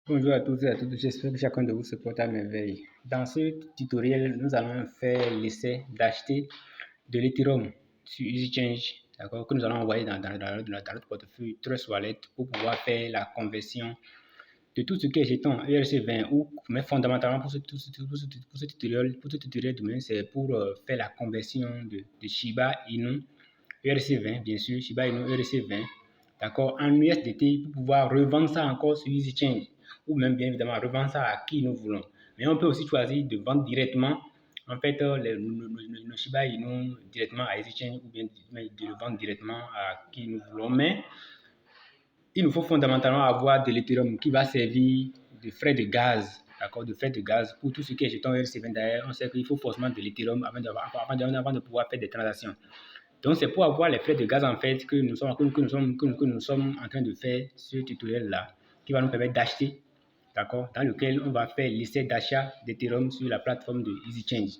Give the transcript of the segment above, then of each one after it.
Bonjour à tous et à toutes, j'espère que chacun de vous se porte à merveille. Dans ce tutoriel, nous allons faire l'essai d'acheter de l'Ethereum sur EasyChange, d'accord, que nous allons envoyer dans notre portefeuille Trust Wallet pour pouvoir faire la conversion de tout ce qui est jeton ERC20 mais fondamentalement pour ce tutoriel c'est pour faire la conversion de Shiba Inu ERC20, bien sûr, Shiba Inu ERC20, d'accord, en USDT pour pouvoir revendre ça encore sur EasyChange ou même bien évidemment revendre ça à qui nous voulons. Mais on peut aussi choisir de vendre directement en fait le Shiba Inu directement à EasyChange ou bien de le vendre directement à qui nous voulons. Mais il nous faut fondamentalement avoir de l'Ethereum qui va servir de frais de gaz, d'accord, de frais de gaz pour tout ce qui est jeton ERC20. D'ailleurs, on sait qu'il faut forcément de l'Ethereum avant de pouvoir faire des transactions. Donc, c'est pour avoir les frais de gaz, en fait, que nous sommes en train de faire ce tutoriel-là, qui va nous permettre d'acheter, d'accord, dans lequel on va faire l'essai d'achat d'Ethereum sur la plateforme de EasyChange.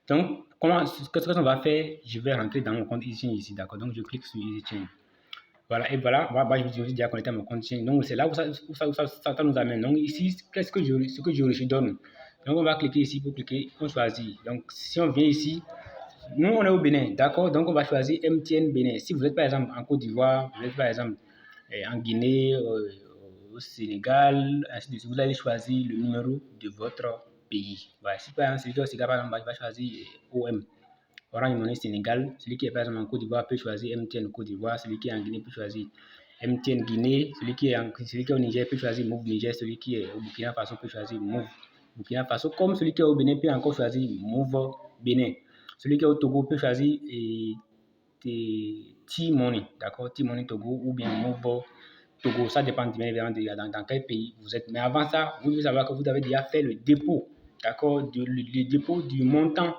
Donc, qu'est-ce qu'on va faire? Je vais rentrer dans mon compte EasyChange ici, d'accord. Donc, je clique sur EasyChange. Voilà, et voilà, je me suis déjà connecté à mon compte EasyChange. Donc, c'est là où ça nous amène. Donc, ici, ce que je reçu donne. Donc, on va cliquer ici pour cliquer, on choisit. Donc, si on vient ici, nous, on est au Bénin, d'accord? Donc, on va choisir MTN Bénin. Si vous êtes, par exemple, en Côte d'Ivoire, vous êtes, par exemple, en Guinée, au Sénégal, ainsi de suite, vous allez choisir le numéro de votre pays. Voilà. Si, par exemple, celui qui est au Sénégal, par exemple, va choisir OM, Orange Money Sénégal. Celui qui est, par exemple, en Côte d'Ivoire peut choisir MTN Côte d'Ivoire. Celui qui est en Guinée peut choisir MTN Guinée. Celui qui est au Niger peut choisir Move Niger. Celui qui est au Burkina Faso peut choisir Move Burkina Faso. Comme celui qui est au Bénin peut encore choisir Move Bénin. Celui qui est au Togo peut choisir T-Money, d'accord, T-Money Togo ou bien Move Togo. Ça dépend bien évidemment dans quel pays vous êtes. Mais avant ça, vous devez savoir que vous avez déjà fait le dépôt, d'accord, le dépôt du montant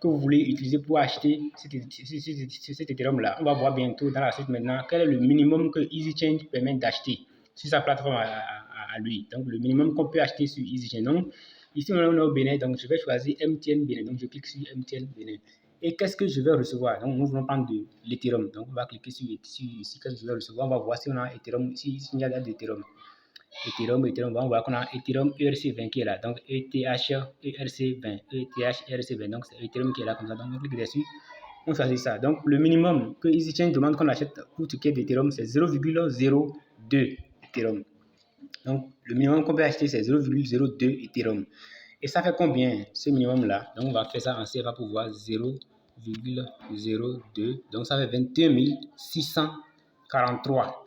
que vous voulez utiliser pour acheter cet Ethereum-là. On va voir bientôt dans la suite maintenant quel est le minimum que EasyChange permet d'acheter sur sa plateforme à lui. Donc, le minimum qu'on peut acheter sur EasyChange. Donc, ici, on est au Bénin, donc je vais choisir MTN Bénin. Donc, je clique sur MTN Bénin. Et qu'est-ce que je vais recevoir? Donc, nous voulons prendre de l'Ethereum. Donc, on va cliquer sur ici, qu'est-ce que je vais recevoir? On va voir si on a Ethereum, s'il y a d'Ethereum. Ethereum, on va voir qu'on a Ethereum ERC20 qui est là. Donc, ETH ERC20, ETH ERC20. Donc, c'est Ethereum qui est là comme ça. Donc, on clique dessus. On choisit ça. Donc, le minimum que EasyChange demande qu'on achète pour tout ce qui est d'Ethereum, c'est 0,02 Ethereum. Donc, le minimum qu'on peut acheter, c'est 0,02 Ethereum. Et ça fait combien, ce minimum-là? Donc, on va faire ça en CFA pour voir 0,02. Donc, ça fait 21 643.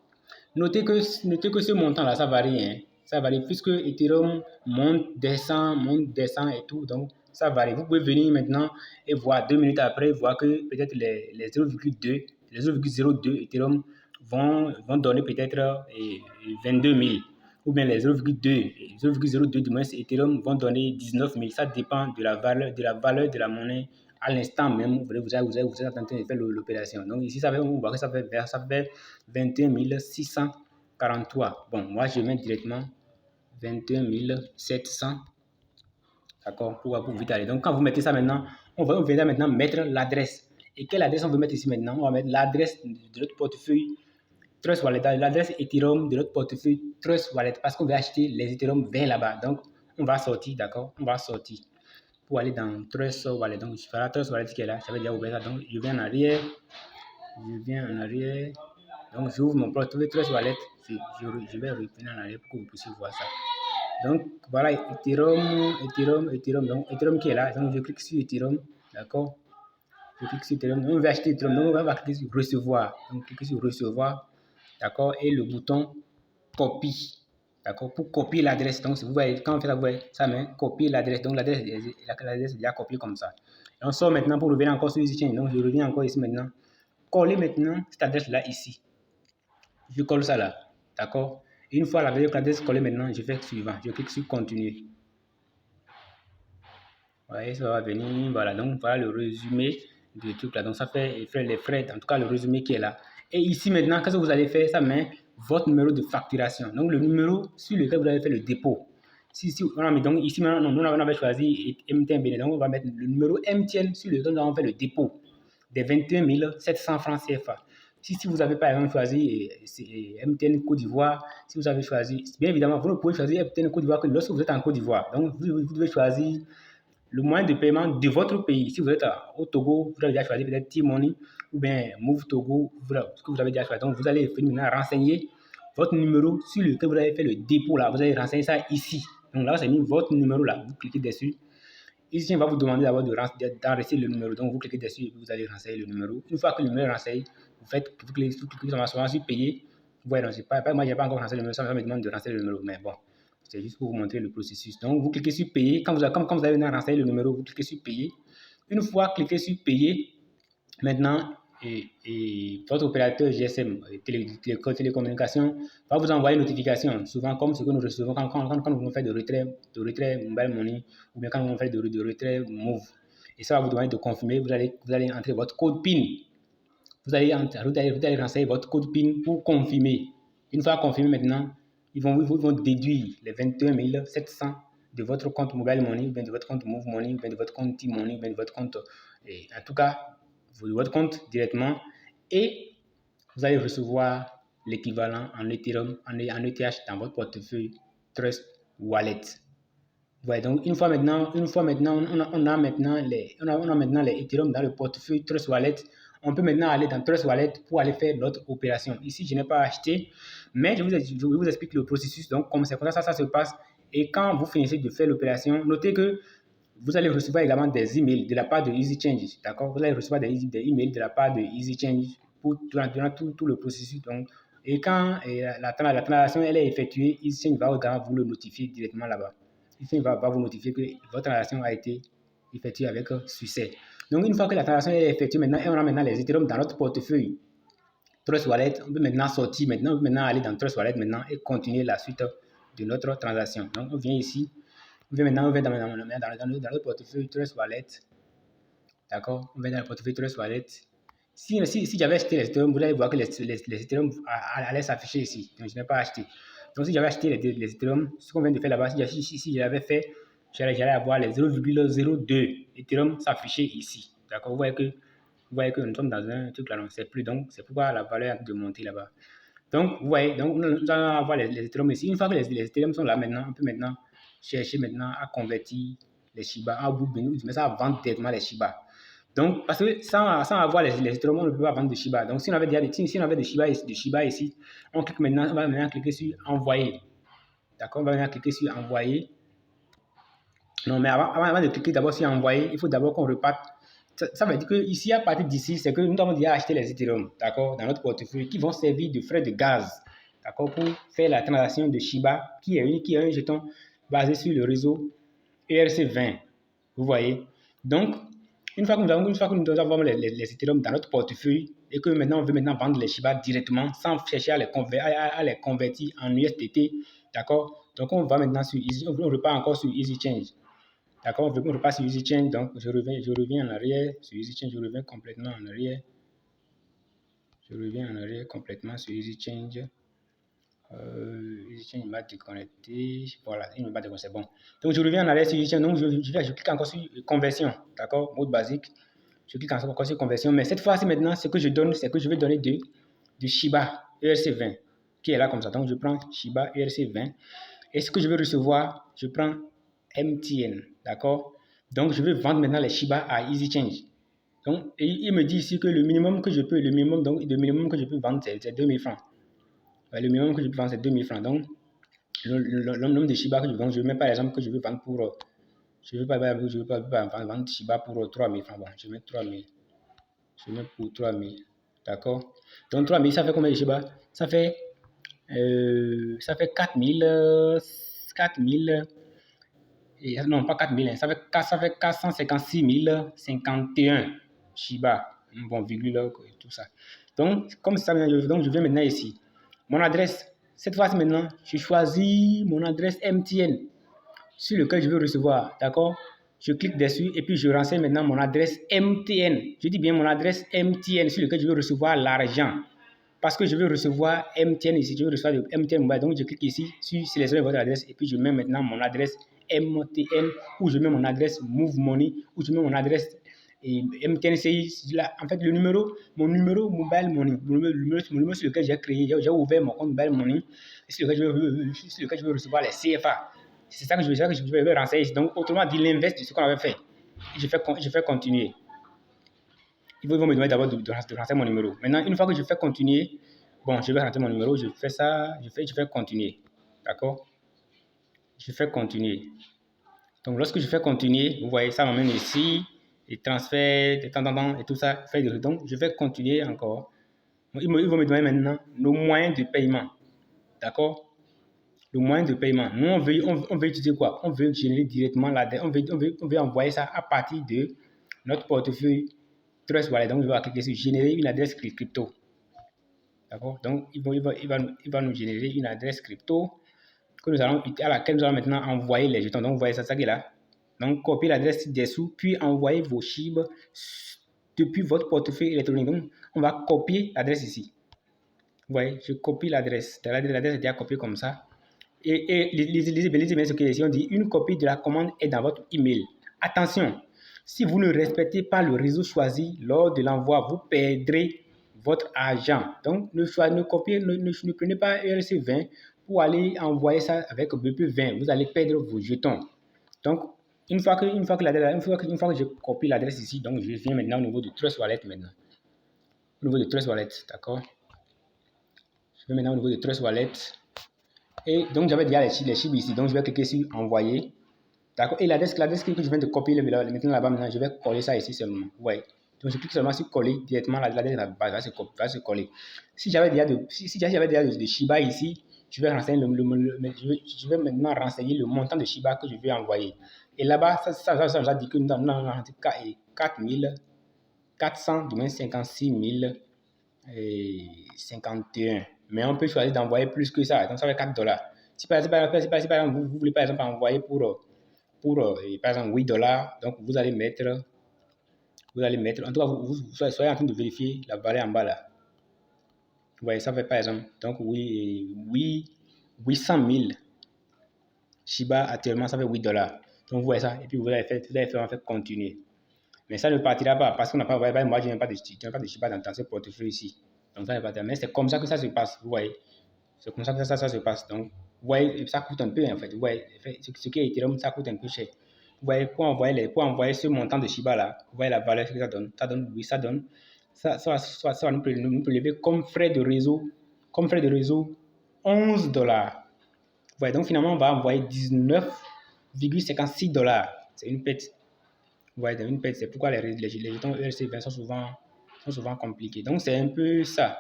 Notez que ce montant-là, ça varie. Hein. Ça varie puisque Ethereum monte, descend et tout. Donc, ça varie. Vous pouvez venir maintenant et voir 2 minutes après, voir que peut-être les 0,2, les 0,02 Ethereum vont donner peut-être 22 000. Ou bien les 0,02 du moins Ethereum vont donner 19 000. Ça dépend de la valeur de la monnaie à l'instant même. Vous êtes en train de faire l'opération. Donc ici, on voit que ça fait 21 643. Bon, moi, je mets directement 21 700. D'accord, pour vite aller. Donc, quand vous mettez ça maintenant, on va maintenant mettre l'adresse. Et quelle adresse on veut mettre ici maintenant? On va mettre l'adresse de notre portefeuille Trust Wallet, l'adresse Ethereum de notre portefeuille Trust Wallet, parce qu'on veut acheter les Ethereum vers là-bas. Donc, on va sortir, d'accord? On va sortir pour aller dans Trust Wallet. Donc, je ferai Trust Wallet qui est là. J'avais déjà ouvert ça. Donc, je viens en arrière. Donc, j'ouvre mon portefeuille Trust Wallet. Je vais revenir en arrière pour que vous puissiez voir ça. Donc, voilà, Ethereum. Donc, Ethereum qui est là. Donc, je clique sur Ethereum. D'accord? Je clique sur Ethereum. Donc, on va acheter Ethereum. Donc, on va cliquer sur Recevoir. Donc, cliquez sur Recevoir. D'accord? Et le bouton Copie. D'accord? Pour copier l'adresse. Donc, si vous voyez, quand on fait ça, vous voyez, ça met copier l'adresse. Donc, l'adresse est déjà copiée comme ça. Et on sort maintenant pour revenir encore sur EasyChange. Donc, je reviens encore ici maintenant. Coller maintenant cette adresse-là ici. Je colle ça là. D'accord? Une fois l'adresse collée maintenant, je fais suivant. Je clique sur Continuer. Vous voyez, ça va venir. Voilà, donc voilà le résumé du truc là. Donc, ça fait les frais, en tout cas le résumé qui est là. Et ici maintenant, qu'est-ce que vous allez faire? Ça met votre numéro de facturation. Donc, le numéro sur lequel vous avez fait le dépôt. Donc, ici maintenant, nous on avait choisi MTN Bénin. Donc, on va mettre le numéro MTN sur lequel nous avons fait le dépôt des 21 700 francs CFA. Si vous avez par exemple choisi MTN Côte d'Ivoire, si vous avez choisi, bien évidemment, vous ne pouvez choisir MTN Côte d'Ivoire que lorsque vous êtes en Côte d'Ivoire. Donc, vous devez choisir le moyen de paiement de votre pays. Si vous êtes au Togo, vous avez déjà choisi peut-être T-Money ou bien Move Togo, ce que vous avez déjà choisi. Donc, vous allez maintenant renseigner votre numéro sur lequel vous avez fait le dépôt là. Vous allez renseigner ça ici. Donc là, c'est mis votre numéro là. Vous cliquez dessus. Ici, on va vous demander d'abord d'enregistrer le numéro. Donc, vous cliquez dessus et vous allez renseigner le numéro. Une fois que le numéro est renseigné, vous cliquez sur payer. Vous voyez, moi, je n'ai pas encore renseigné le numéro. Ça me demande de renseigner le numéro. Mais bon, c'est juste pour vous montrer le processus. Donc, vous cliquez sur payer. Quand vous avez renseigné le numéro, vous cliquez sur payer. Une fois cliqué sur payer, maintenant, votre opérateur GSM, télécommunication, va vous envoyer une notification, souvent comme ce que nous recevons quand nous faites de retrait mobile money ou bien quand nous faites de retrait move. Et ça va vous demander de confirmer. Vous allez entrer votre code PIN. Vous allez renseigner votre code PIN pour confirmer. Une fois confirmé maintenant, ils vont déduire les 21 700 de votre compte mobile money, ou bien de votre compte move money, ou bien de votre compte T-Money, ou bien de votre compte, en tout cas, de votre compte directement, et vous allez recevoir l'équivalent en Ethereum, en ETH dans votre portefeuille Trust Wallet. Ouais, donc une fois maintenant, on a maintenant les Ethereum dans le portefeuille Trust Wallet. On peut maintenant aller dans Trust Wallet pour aller faire notre opération. Ici, je n'ai pas acheté, mais je vous explique le processus. Donc, comme c'est comme ça se passe. Et quand vous finissez de faire l'opération, notez que vous allez recevoir également des emails de la part de EasyChange. D'accord? Vous allez recevoir des emails de la part de EasyChange durant tout le processus. Donc, et quand la transaction elle est effectuée, EasyChange va vous le notifier directement là-bas. EasyChange va vous notifier que votre transaction a été effectuée avec succès. Donc, une fois que la transaction est effectuée, maintenant, et on a maintenant les Ethereum dans notre portefeuille Trust Wallet, on peut maintenant sortir, on peut maintenant aller dans Trust Wallet maintenant et continuer la suite de notre transaction. Donc, on vient ici. On vient maintenant dans le portefeuille Trust Wallet. D'accord? On vient dans le portefeuille Trust Wallet. Si j'avais acheté les Ethereum, vous allez voir que les Ethereum allaient s'afficher ici. Donc, je n'ai pas acheté. Donc, si j'avais acheté les Ethereum, ce qu'on vient de faire là-bas, si j'avais fait, j'allais avoir les 0,02 Ethereum s'afficher ici. D'accord? Vous voyez que nous sommes dans un truc là, non, c'est plus. Donc, c'est pourquoi la valeur de monter là-bas. Donc, vous voyez, donc, nous allons avoir les Ethereum ici. Une fois que les Ethereum sont là maintenant, on peut maintenant chercher maintenant à convertir les Shiba en bout de mais ça à vendre directement les Shiba. Donc, parce que sans avoir les Ethereum, on ne peut pas vendre de Shiba. Donc, si on avait des Shiba ici, on clique maintenant, on va maintenant cliquer sur envoyer. D'accord? On va maintenant cliquer sur envoyer. Non, mais avant de cliquer d'abord sur envoyer, il faut d'abord qu'on reparte. Ça veut dire que ici, à partir d'ici, c'est que nous avons déjà acheté les Ethereum, d'accord, dans notre portefeuille, qui vont servir de frais de gaz, d'accord, pour faire la transaction de Shiba, qui est un jeton basé sur le réseau ERC20. Vous voyez? Donc, une fois que nous avons les Ethereum dans notre portefeuille et que maintenant on veut vendre les Shiba directement sans chercher à les convertir en USDT, d'accord? Donc, on va maintenant sur Easy, on repart encore sur EasyChange. D'accord, on repasse sur EasyChange, donc je reviens en arrière sur EasyChange, je reviens complètement en arrière. Je reviens en arrière complètement sur EasyChange. EasyChange m'a déconnecté. Voilà, il ne m'a déconnecté, c'est bon. Donc je reviens en arrière sur EasyChange, donc je clique encore sur conversion, d'accord, mode basique. Je clique encore sur conversion, mais cette fois-ci maintenant, ce que je donne, c'est que je vais donner de Shiba ERC20, qui est là comme ça. Donc je prends Shiba ERC20. Et ce que je vais recevoir, je prends MTN, d'accord? Donc, je vais vendre maintenant les Shiba à EasyChange. Donc, il me dit ici que le minimum que je peux vendre, c'est 2000 francs. Le minimum que je peux vendre, c'est 2000 francs. Donc, le nombre de Shiba que je vends, je mets par exemple que je veux vendre pour... Je ne veux pas vendre Shiba pour 3000 francs. Bon, je mets 3000. Je mets pour 3000. D'accord? Donc, 3000, ça fait combien de Shiba? Ça fait 4000... non, pas 4000, ça fait 456 051 Shiba, bon, virgule, tout ça. Donc, comme ça, donc je viens maintenant ici. Mon adresse, cette fois-ci maintenant, je choisis mon adresse MTN sur lequel je veux recevoir, d'accord? Je clique dessus et puis je renseigne maintenant mon adresse MTN. Je dis bien mon adresse MTN sur lequel je veux recevoir l'argent. Parce que je veux recevoir MTN ici, je veux recevoir le MTN Mobile. Donc, je clique ici sur sélectionner votre adresse et puis je mets maintenant mon adresse MTN ou je mets mon adresse Move Money ou je mets mon adresse et MTNCI, là, en fait, mon numéro Mobile Money, le numéro sur lequel j'ai créé, j'ai ouvert mon compte Mobile Money, sur lequel je veux recevoir les CFA. C'est ça que je vais renseigner ici. Donc, autrement dit, l'inverse de ce qu'on avait fait. Je fais continuer. Ils vont me demander d'abord de rentrer mon numéro. Maintenant, une fois que je fais continuer, bon, je vais rentrer mon numéro, je fais ça, je fais continuer. D'accord? Je fais continuer. Donc, lorsque je fais continuer, vous voyez, ça m'amène ici, les transferts, de temps en temps, et tout ça. Donc, je vais continuer encore. Ils vont me donner maintenant le moyen de paiement. D'accord? Le moyen de paiement. Nous, on veut utiliser quoi? On veut générer directement l'adresse. On veut envoyer ça à partir de notre portefeuille Trust Wallet. Donc, je vais cliquer sur générer une adresse crypto. D'accord? Donc, il va nous générer une adresse crypto à laquelle nous allons maintenant envoyer les jetons. Donc, vous voyez ça qui est là. Donc, copiez l'adresse dessous, puis envoyez vos SHIB depuis votre portefeuille électronique. Donc, on va copier l'adresse ici. Vous voyez, je copie l'adresse. L'adresse est déjà copiée comme ça. Et lisez bien ce qu'il dit. On dit une copie de la commande est dans votre email. Attention, si vous ne respectez pas le réseau choisi lors de l'envoi, vous perdrez votre argent. Donc, ne prenez pas ERC20 pour aller envoyer ça avec BP20. Vous allez perdre vos jetons. Donc, une fois que je copie l'adresse ici, donc je viens maintenant au niveau de Trust Wallet maintenant. Au niveau de Trust Wallet, d'accord? Je vais maintenant au niveau de Trust Wallet. Et donc, j'avais déjà les chiffres ici. Donc, je vais cliquer sur envoyer. D'accord? Et l'adresse que je viens de copier maintenant là-bas, maintenant, je vais coller ça ici seulement. Ouais. Donc, je clique seulement sur coller directement. L'adresse va se coller. Si j'avais déjà de Shiba ici, je vais maintenant renseigner le montant de Shiba que je vais envoyer. Et là-bas, ça dit que nous avons 456 051. Mais on peut choisir d'envoyer plus que ça. Donc, ça fait $4. Si par exemple, vous voulez par exemple envoyer pour par exemple $8, donc vous allez mettre, en tout cas, vous soyez en train de vérifier la valeur en bas là. Vous voyez, ça fait par exemple, donc 800 000 Shiba actuellement, ça fait $8. Donc vous voyez ça, et puis vous allez faire continuer. Mais ça ne partira pas parce qu'on n'a pas, moi je n'ai pas de Shiba dans ce portefeuille ici. Donc ça ne partira pas. Mais c'est comme ça que ça se passe, vous voyez. C'est comme ça que ça se passe. Donc, vous voyez, ça coûte un peu en fait. Vous voyez, ce qui est Ethereum, ça coûte un peu cher. Vous voyez, pour envoyer ce montant de Shiba là, vous voyez la valeur que ça donne. Ça va nous prélever comme frais de réseau, $11. Vous voyez, donc finalement, on va envoyer $19,56. C'est une perte. Vous voyez, une perte. C'est pourquoi les jetons ERC20 sont souvent compliqués. Donc, c'est un peu ça.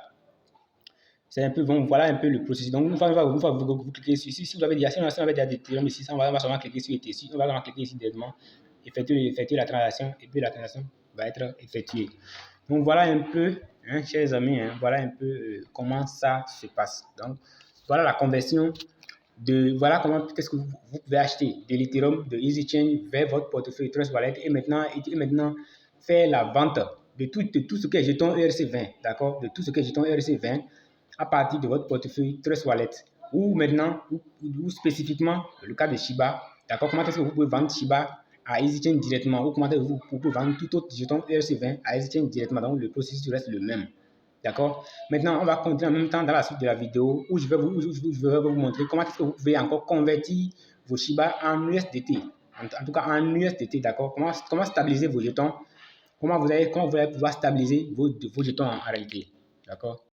C'est un peu, bon, voilà un peu le processus. Donc, une fois vous cliquez sur, si vous avez déjà, des Ethereum ici, on va seulement cliquer sur ETH, on va seulement cliquer ici directement, effectuer la transaction, et puis la transaction va être effectuée. Donc, voilà un peu, hein, chers amis, hein, voilà un peu comment ça se passe. Donc, voilà la conversion voilà comment, qu'est-ce que vous pouvez acheter de l'Ethereum, de EasyChain vers votre portefeuille Trust Wallet et maintenant faire la vente de tout ce qui est jeton ERC20, d'accord, de tout ce qui est jeton ERC20 à partir de votre portefeuille Trust Wallet ou maintenant, ou spécifiquement le cas de Shiba, d'accord, comment est-ce que vous pouvez vendre Shiba à EasyChain directement ou comment est-ce que vous pouvez vendre tout autre jeton ERC20 à EasyChain directement, donc le processus reste le même. D'accord? Maintenant, on va continuer en même temps dans la suite de la vidéo où je vais vous montrer comment est-ce que vous pouvez encore convertir vos Shiba en USDT. En tout cas, en USDT, d'accord? Comment stabiliser vos jetons? Comment vous allez pouvoir stabiliser vos jetons en réalité. D'accord?